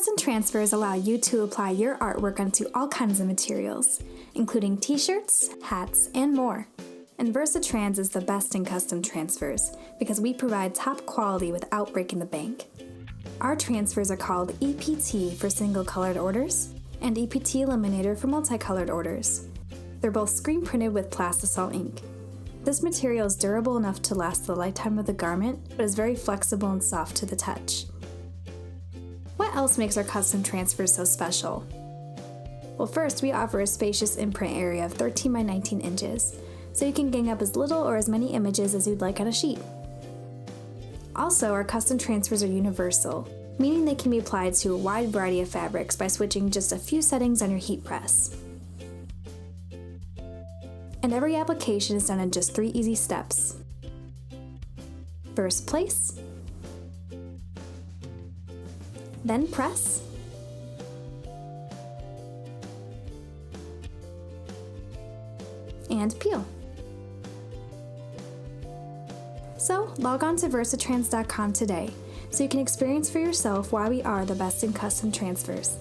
Custom transfers allow you to apply your artwork onto all kinds of materials, including t-shirts, hats, and more. And Versatrans is the best in custom transfers because we provide top quality without breaking the bank. Our transfers are called EPT for single colored orders and EPT Eliminator for multicolored orders. They're both screen printed with plastisol ink. This material is durable enough to last the lifetime of the garment, but is very flexible and soft to the touch. What else makes our custom transfers so special? Well, first, we offer a spacious imprint area of 13 by 19 inches, so you can gang up as little or as many images as you'd like on a sheet. Also, our custom transfers are universal, meaning they can be applied to a wide variety of fabrics by switching just a few settings on your heat press. And every application is done in just 3 easy steps. First, place, then press, and peel. So, log on to Versatrans.com today so you can experience for yourself why we are the best in custom transfers.